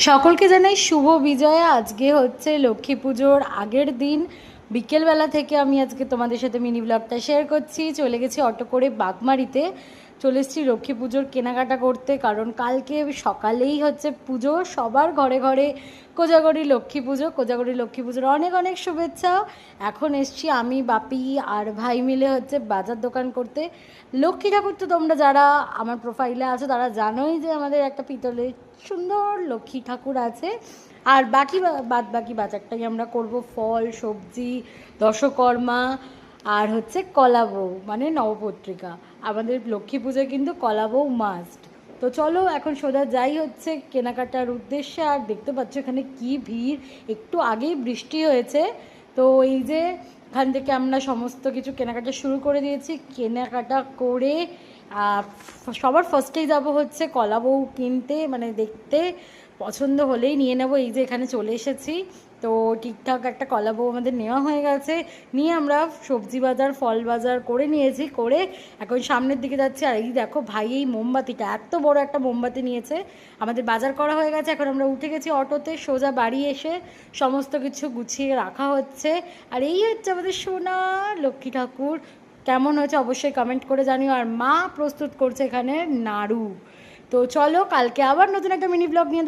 সকলকে জানাই শুভ বিজয়া। আজকে হচ্ছে লক্ষ্মী পুজোর আগের দিন। বিকেলবেলা থেকে আমি আজকে তোমাদের সাথে মিনি ব্লগটা শেয়ার করছি। চলে গেছি অটো করে বাগমারিতে, চলে এসেছি লক্ষ্মী পুজোর কেনাকাটা করতে, কারণ কালকে সকালেই হচ্ছে পুজো। সবার ঘরে ঘরে কোজাগরি লক্ষ্মী পুজো। কোজাগরি লক্ষ্মী পুজোর অনেক অনেক শুভেচ্ছা। এখন এসছি আমি, বাপি আর ভাই মিলে হচ্ছে বাজার দোকান করতে। লক্ষ্মী ঠাকুর তো তোমরা যারা আমার প্রোফাইলে আছো তারা জানোই যে আমাদের একটা পিতলের সুন্দর লক্ষ্মী ঠাকুর আছে। আর বাকি বাদ বাকি বাজারটাই আমরা করব, ফল সবজি, দশকর্মা আর হচ্ছে কলা বউ মানে নবপত্রিকা। আমাদের লক্ষ্মী পুজোয় কিন্তু কলা বউ মাস্ট। তো চলো এখন সোজা যাই হচ্ছে কেনাকাটার উদ্দেশ্যে। আর দেখতে পাচ্ছ এখানে কি ভিড়, একটু আগেই বৃষ্টি হয়েছে। তো এই যে এখান থেকে আমরা সমস্ত কিছু কেনাকাটা শুরু করে দিয়েছি। কেনাকাটা করে সবার ফার্স্টেই যাব হচ্ছে কলা বউ কিনতে, মানে দেখতে পছন্দ হলেই নিয়ে নেব। এই যে এখানে চলে এসেছি, তো ঠিকঠাক একটা কলা বউ আমাদের নেওয়া হয়ে গেছে। নিয়ে আমরা সবজি বাজার ফল বাজার করে নিয়েছি, করে এখন সামনের দিকে যাচ্ছি। আর এই দেখো ভাই, এই মোমবাতিটা, এত বড় একটা মোমবাতি নিয়েছে। আমাদের বাজার করা হয়ে গেছে, এখন আমরা উঠে গেছি অটোতে, সোজা বাড়ি এসে সমস্ত কিছু গুছিয়ে রাখা হচ্ছে। আর এই হচ্ছে আমাদের সোনা লক্ষ্মী ঠাকুর। কেমন হয়েছে অবশ্যই কমেন্ট করে জানিও। আর মা প্রস্তুত করছে এখানে নাড়ু। তো চলো কালকে আবার নতুন একটা মিনি ব্লগ নিয়ে